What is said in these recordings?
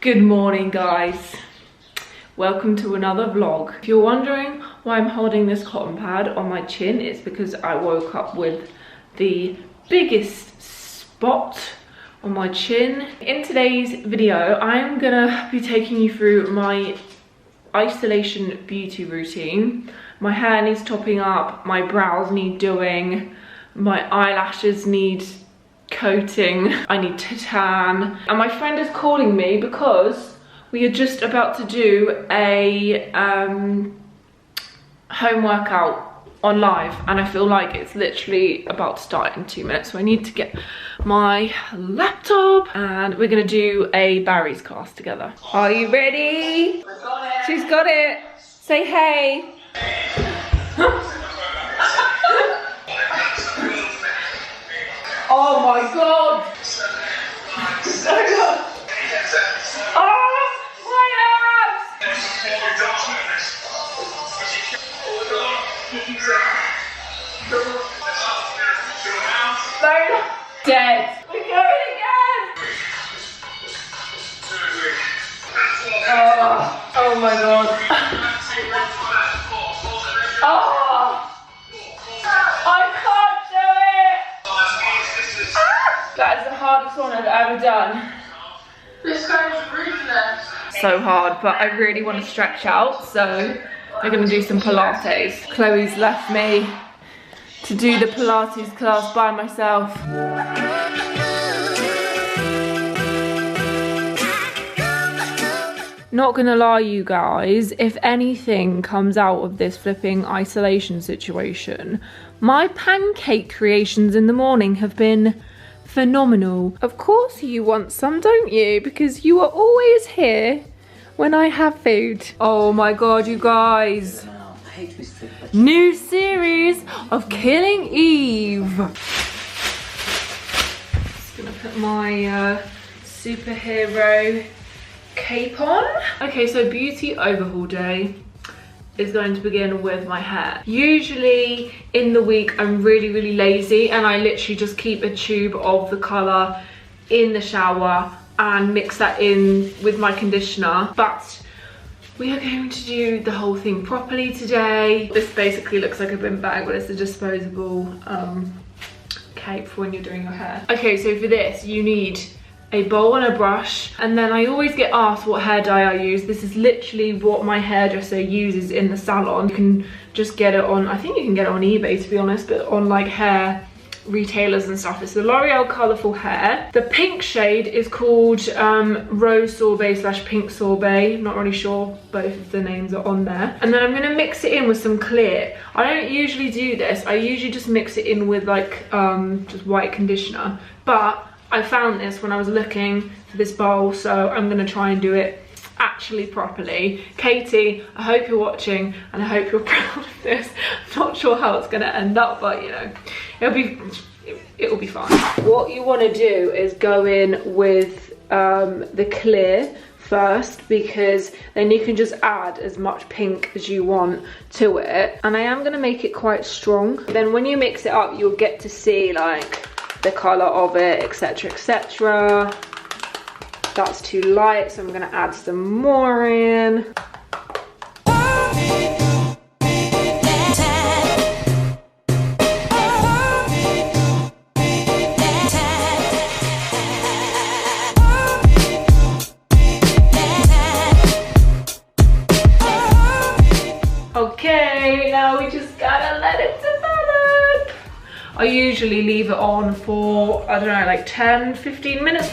Good morning, guys. Welcome to another vlog. If you're wondering why I'm holding this cotton pad on my chin, it's because I woke up with the biggest spot on my chin. In today's video, I'm gonna be taking you through my isolation beauty routine. My hair needs topping up, my brows need doing, my eyelashes need coating, I need to tan, and my friend is calling me because we are just about to do a home workout on live, and I feel like it's literally about to start in 2 minutes, so I need to get my laptop and we're gonna do a Barry's class together. Are you ready? She's got it. Say hey. Oh my god! Oh, my abs! They're dead. We're going again! Oh my god. Oh! I can't do it! That is the hardest one I've ever done. This guy's ruthless. So hard, but I really want to stretch out, so we're going to do some Pilates. Chloe's left me to do the Pilates class by myself. Not gonna lie, you guys, if anything comes out of this flipping isolation situation, my pancake creations in the morning have been phenomenal. Of course you want some, don't you? Because you are always here when I have food. Oh my god, you guys. New series of Killing Eve. Just gonna put my superhero cape on. Okay, so beauty overhaul day is going to begin with my hair. Usually in the week I'm really lazy and I literally just keep a tube of the colour in the shower and mix that in with my conditioner, but we are going to do the whole thing properly today. This basically looks like a bin bag, but it's a disposable cape for when you're doing your hair. Okay, so for this you need a bowl and a brush, and then I always get asked what hair dye I use. This is literally what my hairdresser uses in the salon. You can just get it on, I think you can get it on eBay to be honest, but on like hair retailers and stuff. It's the L'Oreal Colourful Hair. The pink shade is called Rose Sorbet / Pink Sorbet. I'm not really sure, both of the names are on there. And then I'm gonna mix it in with some clear. I don't usually do this. I usually just mix it in with like just white conditioner, but I found this when I was looking for this bowl, so I'm gonna try and do it actually properly. Katie, I hope you're watching and I hope you're proud of this. I'm not sure how it's gonna end up, but you know, it'll be fine. What you wanna do is go in with the clear first, because then you can just add as much pink as you want to it. And I am gonna make it quite strong. Then when you mix it up, you'll get to see like the color of it, etc. That's too light, so I'm gonna add some more in. Okay, now we just gotta let it develop. I usually leave it on for, I don't know, like 10-15 minutes.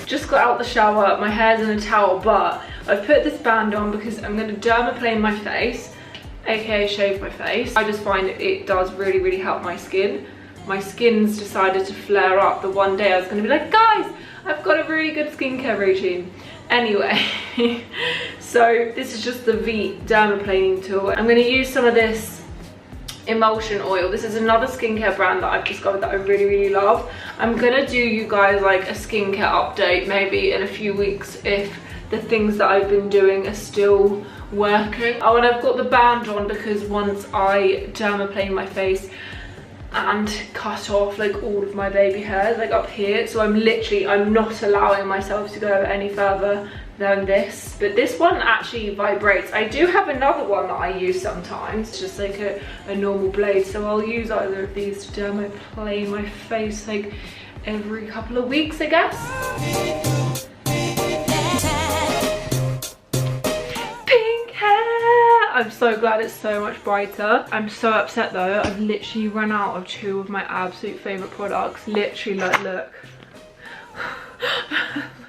Just got out the shower, my hair's in a towel, but I put this band on because I'm going to dermaplane my face, aka shave my face. I just find it does really help my skin. My skin's decided to flare up the one day I was going to be like, guys, I've got a really good skincare routine. Anyway, so this is just the V dermaplaning tool. I'm going to use some of this emulsion oil. This is another skincare brand that I've discovered that I really love. I'm gonna do you guys like a skincare update maybe in a few weeks if the things that I've been doing are still working. Oh, and I've got the band on because once I dermaplane my face and cut off like all of my baby hairs like up here, so I'm not allowing myself to go any further than this. But this one actually vibrates. I do have another one that I use sometimes. It's just like a normal blade, so I'll use either of these to dermaplane my face like every couple of weeks, I guess. Pink hair! I'm so glad it's so much brighter. I'm so upset though, I've literally run out of 2 of my absolute favourite products. Literally, like, look.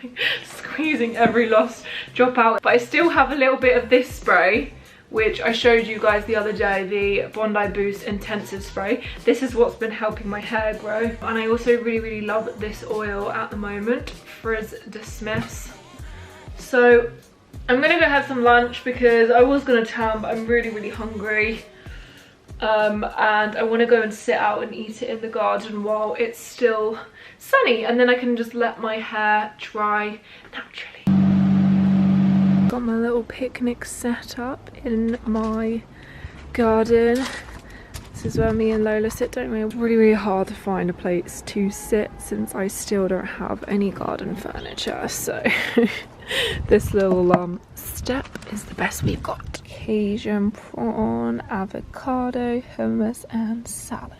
Like, squeezing every last drop out. But I still have a little bit of this spray, which I showed you guys the other day, the Bondi Boost Intensive Spray. This is what's been helping my hair grow. And I also really love this oil at the moment, Frizz Dismiss. So I'm gonna go have some lunch because I was gonna tan, but I'm really hungry. And I want to go and sit out and eat it in the garden while it's still sunny, and then I can just let my hair dry naturally. Got my little picnic set up in my garden. This is where me and Lola sit, don't we? Really hard to find a place to sit since I still don't have any garden furniture, so this little step is the best we've got. Cajun prawn, avocado, hummus and salad.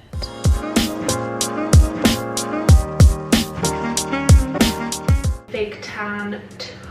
Big tan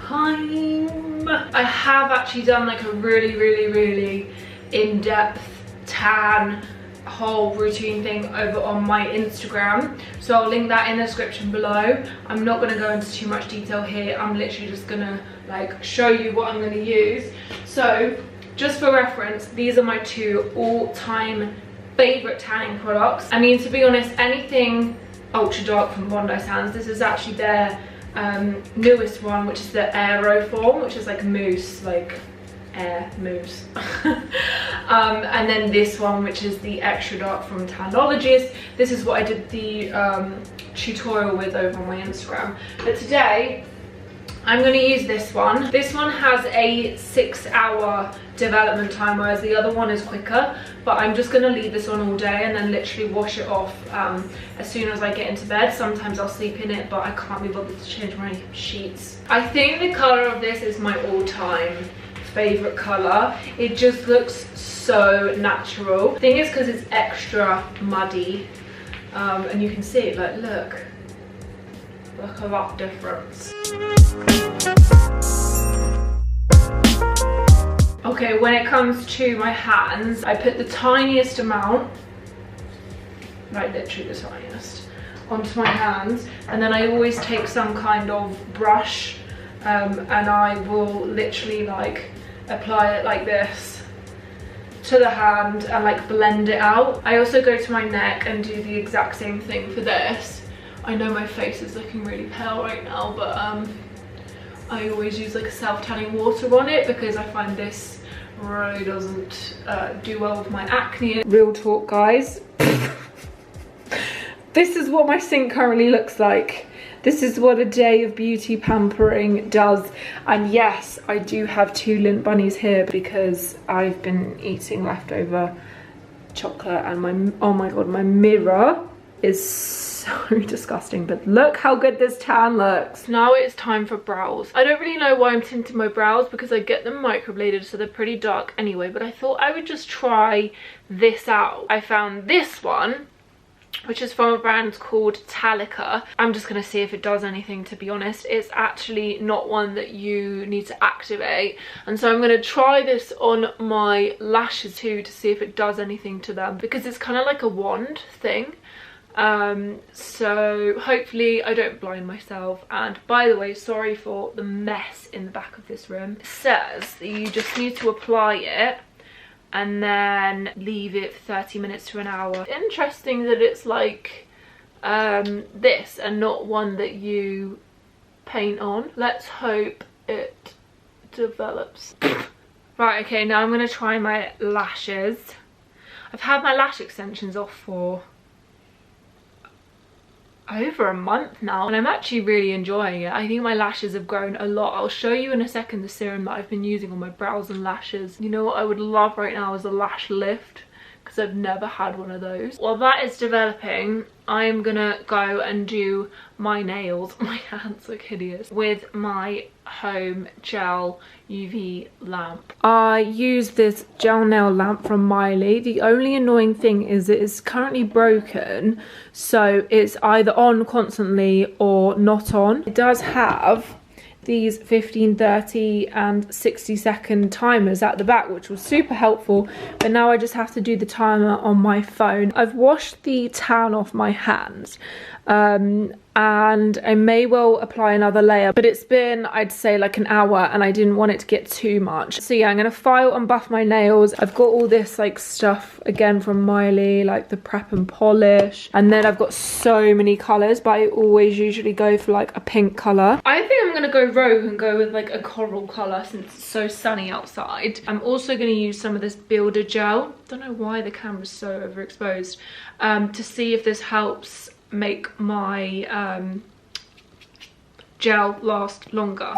time. I have actually done like a really in-depth tan whole routine thing over on my Instagram, so I'll link that in the description below. I'm not going to go into too much detail here. I'm literally just gonna like show you what I'm going to use. So just for reference, these are my 2 all-time favorite tanning products. I mean, to be honest, anything ultra dark from Bondi Sands. This is actually their newest one, which is the Aero form, which is like mousse, like air mousse. And then this one, which is the extra dark from Tanologist. This is what I did the tutorial with over on my Instagram. But today I'm going to use this one. This one has a 6-hour development time, whereas the other one is quicker. But I'm just going to leave this on all day and then literally wash it off as soon as I get into bed. Sometimes I'll sleep in it, but I can't be bothered to change my sheets. I think the colour of this is my all-time favorite color. It just looks so natural. The thing is, because it's extra muddy, and you can see it, like, look at that difference. Okay, when it comes to my hands, I put the tiniest amount, like literally the tiniest, onto my hands, and then I always take some kind of brush and I will literally like apply it like this to the hand and like blend it out. I also go to my neck and do the exact same thing for this. I know my face is looking really pale right now, but I always use like a self-tanning water on it because I find this really doesn't do well with my acne. Real talk, guys. This is what my sink currently looks like. This is what a day of beauty pampering does. And yes, I do have 2 lint bunnies here because I've been eating leftover chocolate, and my, oh my god, my mirror is so disgusting. But look how good this tan looks. Now it's time for brows. I don't really know why I'm tinting my brows because I get them microbladed, so they're pretty dark anyway, but I thought I would just try this out. I found this one, which is from a brand called Talica. I'm just going to see if it does anything, to be honest. It's actually not one that you need to activate. And so I'm going to try this on my lashes too to see if it does anything to them, because it's kind of like a wand thing. So hopefully I don't blind myself. And by the way, sorry for the mess in the back of this room. It says that you just need to apply it and then leave it for 30 minutes to an hour. Interesting that it's like this and not one that you paint on. Let's hope it develops. Right, okay, now I'm going to try my lashes. I've had my lash extensions off for over a month now, and I'm actually really enjoying it. I think my lashes have grown a lot. I'll show you in a second the serum that I've been using on my brows and lashes. You know what I would love right now is a lash lift, because I've never had one of those. While that is developing, I'm gonna go and do my nails. My hands look hideous. With my home gel UV lamp. I use this gel nail lamp from Miley. The only annoying thing is it is currently broken, so it's either on constantly or not on. It does have these 15, 30 and 60-second timers at the back, which was super helpful, but now I just have to do the timer on my phone. I've washed the tan off my hands, and I may well apply another layer, but it's been, I'd say, like an hour, and I didn't want it to get too much. So yeah, I'm gonna file and buff my nails. I've got all this like stuff again from Miley, like the prep and polish, and then I've got so many colors, but I always usually go for like a pink color. I think I'm gonna go rogue and go with like a coral color since it's so sunny outside. I'm also gonna use some of this builder gel. Don't know why the camera's so overexposed, to see if this helps make my gel last longer.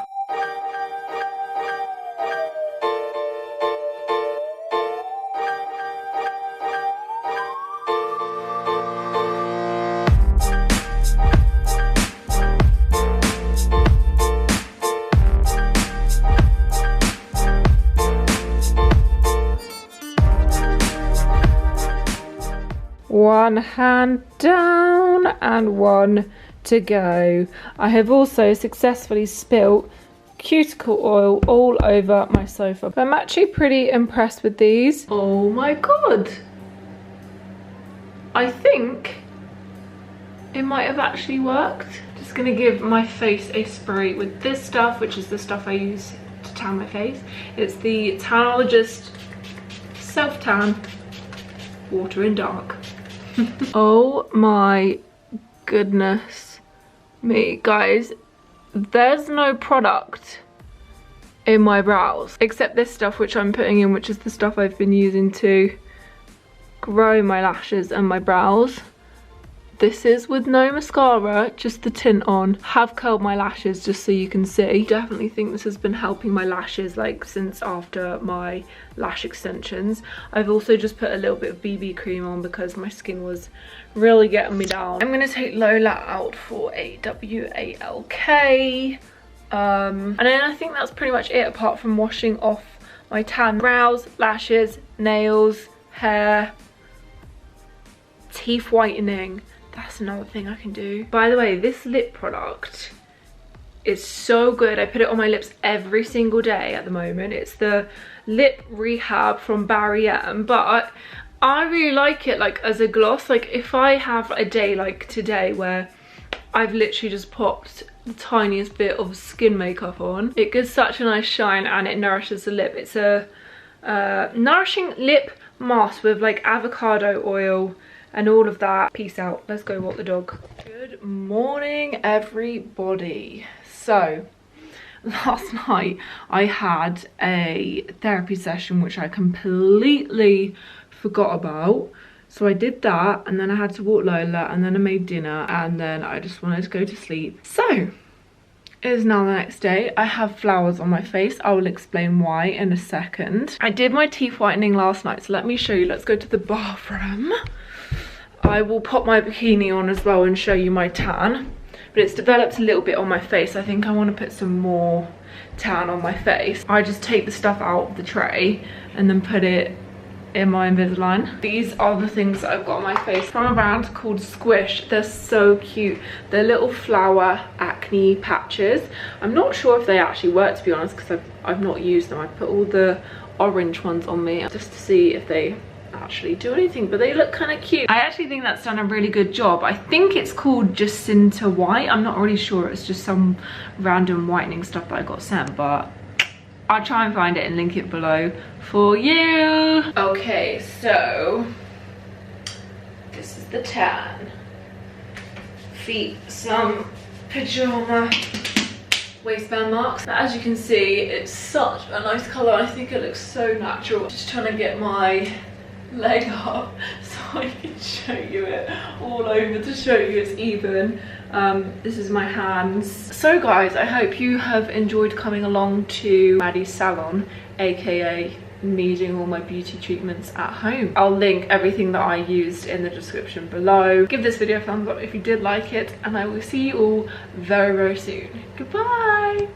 One hand down and one to go. I have also successfully spilt cuticle oil all over my sofa. I'm actually pretty impressed with these. Oh my god, I think it might have actually worked. Just gonna give my face a spray with this stuff, which is the stuff I use to tan my face. It's the Tanologist Self Tan Water in Dark. Oh my goodness me, guys, there's no product in my brows except this stuff which I'm putting in, which is the stuff I've been using to grow my lashes and my brows. This is with no mascara, just the tint on. Have curled my lashes just so you can see. Definitely think this has been helping my lashes like since after my lash extensions. I've also just put a little bit of BB cream on because my skin was really getting me down. I'm gonna take Lola out for a WALK. And then I think that's pretty much it, apart from washing off my tan. Brows, lashes, nails, hair, teeth whitening. That's another thing I can do. By the way, this lip product is so good. I put it on my lips every single day at the moment. It's the Lip Rehab from Barry M, but I really like it like as a gloss. Like if I have a day like today where I've literally just popped the tiniest bit of skin makeup on, it gives such a nice shine and it nourishes the lip. It's a nourishing lip mask with like avocado oil and all of that. Peace out. Let's go walk the dog. Good morning, everybody. So last night I had a therapy session which I completely forgot about. So I did that, and then I had to walk Lola, and then I made dinner, and then I just wanted to go to sleep. So it is now the next day. I have flowers on my face. I will explain why in a second. I did my teeth whitening last night, so let me show you. Let's go to the bathroom. I will pop my bikini on as well and show you my tan, but it's developed a little bit on my face. I think I want to put some more tan on my face. I just take the stuff out of the tray and then put it in my Invisalign. These are the things that I've got on my face from a brand called Squish. They're so cute. They're little flower acne patches. I'm not sure if they actually work, to be honest, because I've not used them. I put all the orange ones on me just to see if they actually do anything, but they look kind of cute. I actually think that's done a really good job. I think it's called Jacinta White. I'm not really sure. It's just some random whitening stuff that I got sent, but I'll try and find it and link it below for you. Okay, so this is the tan. Feet, some pajama waistband marks. As you can see, it's such a nice colour. I think it looks so natural. Just trying to get my leg up so I can show you it all over to show you it's even. This is my hands. So guys, I hope you have enjoyed coming along to Maddie's salon, aka me doing all my beauty treatments at home. I'll link everything that I used in the description below. Give this video a thumbs up if you did like it, and I will see you all very, very soon. Goodbye.